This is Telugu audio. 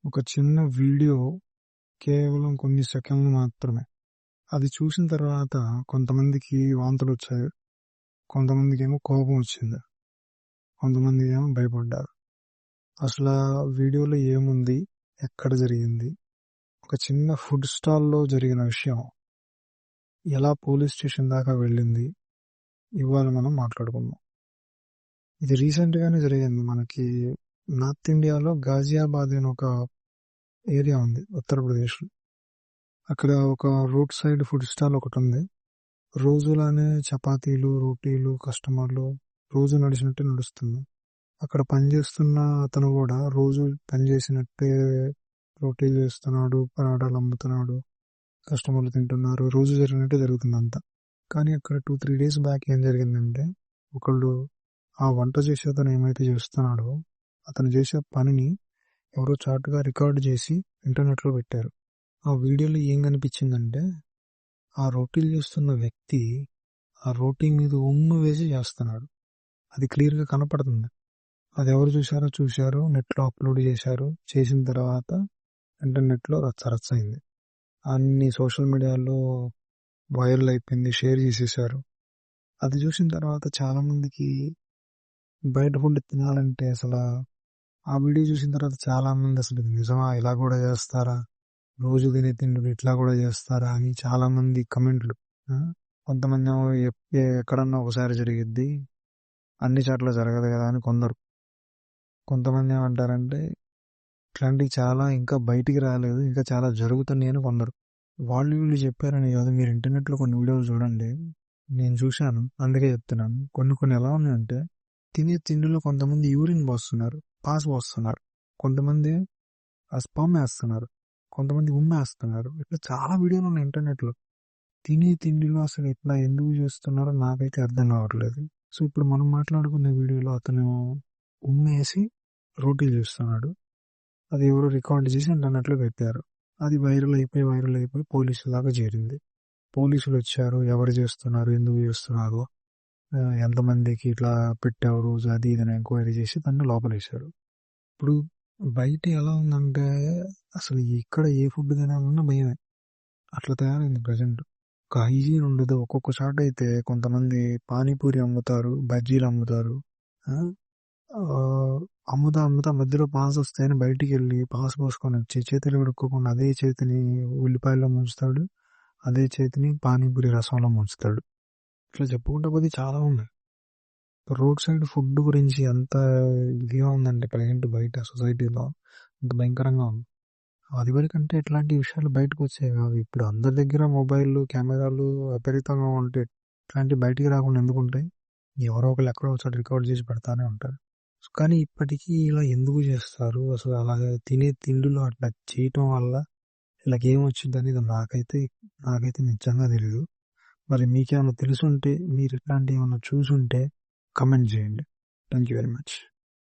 ఒక చిన్న వీడియో కేవలం కొన్ని సెకన్లు మాత్రమే. అది చూసిన తర్వాత కొంతమందికి వాంతులొచ్చాయి. కొంతమందికేమో కోపం వచ్చింది. కొంతమందికేమో భయపడ్డారు. అసలా వీడియోలో ఏముంది? ఎక్కడ జరిగింది? ఒక చిన్న ఫుడ్ స్టాల్‌లో జరిగిన విషయం ఎలా పోలీస్ స్టేషన్ దాకా వెళ్ళింది? ఇవాళ మనం మాట్లాడుకుందాం. ఇది రీసెంట్‌గానే జరిగింది. మనకి నార్త్ ఇండియాలో గాజియాబాద్ అని ఒక ఏరియా ఉంది ఉత్తరప్రదేశ్‌లో. అక్కడ ఒక రోడ్ సైడ్ ఫుడ్ స్టాల్ ఒకటుంది. రోజులానే చపాతీలు, రోటీలు కస్టమర్లు రోజు నడిచినట్టే నడుస్తుంది. అక్కడ పనిచేస్తున్న అతను కూడా రోజు పనిచేసినట్టే రోటీలు చేస్తున్నాడు, పరాటాలు అమ్ముతున్నాడు, కస్టమర్లు తింటున్నారు. రోజు జరిగినట్టే జరుగుతుందంతా. కానీ అక్కడ 2-3 డేస్ బ్యాక్ ఏం జరిగిందంటే, ఒకళ్ళు ఆ వంట చేసే అతను ఏమైతే చేస్తున్నాడో అతను చేసే పనిని ఎవరో చాటుగా రికార్డు చేసి ఇంటర్నెట్లో పెట్టారు. ఆ వీడియోలో ఏం కనిపించిందంటే, ఆ రోటీలు చేస్తున్న వ్యక్తి ఆ రోటీ మీద ఉమ్ము వేసి చేస్తున్నాడు. అది క్లియర్‌గా కనపడుతుంది. అది ఎవరు చూశారు. నెట్‌లో అప్‌లోడ్ చేశారు. చేసిన తర్వాత ఇంటర్నెట్‌లో రచ్చ అయింది. అన్ని సోషల్ మీడియాలో వైరల్ అయిపోయింది. షేర్ చేసేశారు. అది చూసిన తర్వాత చాలామందికి బయట ఫుడ్ తినాలంటే ఆ వీడియో చూసిన తర్వాత చాలామంది అసలు ఇది నిజమా? ఇలా కూడా చేస్తారా? రోజు తినే తిండికి ఇట్లా కూడా చేస్తారా? అని చాలామంది కమెంట్లు. కొంతమందేమో ఎక్కడన్నా ఒకసారి జరిగిద్ది, అన్ని చోట్ల జరగదు కదా అని కొందరు. కొంతమంది ఏమంటారంటే ఇట్లాంటివి చాలా ఇంకా బయటికి రాలేదు, ఇంకా చాలా జరుగుతున్నాయి అని కొందరు. వాళ్ళు వీళ్ళు చెప్పారని కాదు, మీరు ఇంటర్నెట్లో కొన్ని వీడియోలు చూడండి. నేను చూశాను, అందుకే చెప్తున్నాను. కొన్ని ఎలా ఉన్నాయంటే, తినే తిండిలో కొంతమంది యూరిన్ పోస్తున్నారు, పాస్ పోస్తున్నారు, కొంతమంది స్పర్మ్ వేస్తున్నారు, కొంతమంది ఉమ్మేస్తున్నారు. ఇట్లా చాలా వీడియోలు ఉన్నాయి ఇంటర్నెట్లో. తినే తిండిలో అసలు ఇట్లా ఎందుకు చేస్తున్నారో నాకైతే అర్థం కావట్లేదు. సో ఇప్పుడు మనం మాట్లాడుకునే వీడియోలో అతను ఉమ్మేసి రోటీలు చేస్తున్నాడు. అది ఎవరో రికార్డ్ చేసి ఇంటర్నెట్లో పెట్టారు. అది వైరల్ అయిపోయి పోలీసుల దాకా చేరింది. పోలీసులు వచ్చారు, ఎవరు చేస్తున్నారు, ఎందుకు చేస్తున్నారు, ఎంతమందికి ఇట్లా పెట్టావు రోజు, అది ఇదని ఎంక్వైరీ చేసి దాన్ని లోపలేశారు. ఇప్పుడు బయట ఎలా ఉందంటే అసలు ఇక్కడ ఏ ఫుడ్ తినాలన్నా భయమే. అట్లా తయారైంది ప్రజెంట్. ఒక హైజీన్ ఉండదు. ఒక్కొక్క చోట అయితే కొంతమంది పానీపూరి అమ్ముతారు, బజ్జీలు అమ్ముతారు. అమ్ముతా మధ్యలో పాస్ వస్తాయని బయటికి వెళ్ళి పాస్ పోసుకొని వచ్చి చేతులు కడుక్కోకుండా అదే చేతిని ఉల్లిపాయలో ముంచుతాడు, అదే చేతిని పానీపూరి రసంలో ముంచుతాడు. ఇట్లా చెప్పుకుంటే పోతే చాలా ఉన్నాయి. రోడ్ సైడ్ ఫుడ్ గురించి ఎంత ఇదిగా ఉందంటే ప్రజెంట్ బయట సొసైటీలో అంత భయంకరంగా ఉంది. అది వరకంటే ఇట్లాంటి విషయాలు బయటకు వచ్చాయి కాదు. ఇప్పుడు అందరి దగ్గర మొబైల్ కెమెరాలు విపరీతంగా ఉంటే ఇట్లాంటివి బయటికి రాకుండా ఎందుకుంటాయి? ఎవరో ఒకరు ఎక్కడో ఒకసారి రికార్డ్ చేసి పెడతానే ఉంటారు. కానీ ఇప్పటికీ ఇలా ఎందుకు చేస్తారు? అసలు అలాగే తినే తిండిలో అట్లా చేయటం వల్ల ఇలాగేమొచ్చింది అనేది నాకైతే నిజంగా తెలియదు. మరి మీకేమైనా తెలుసుంటే, మీరు ఇట్లాంటివి ఏమైనా చూసుంటే కమెంట్ చేయండి. Thank you very much.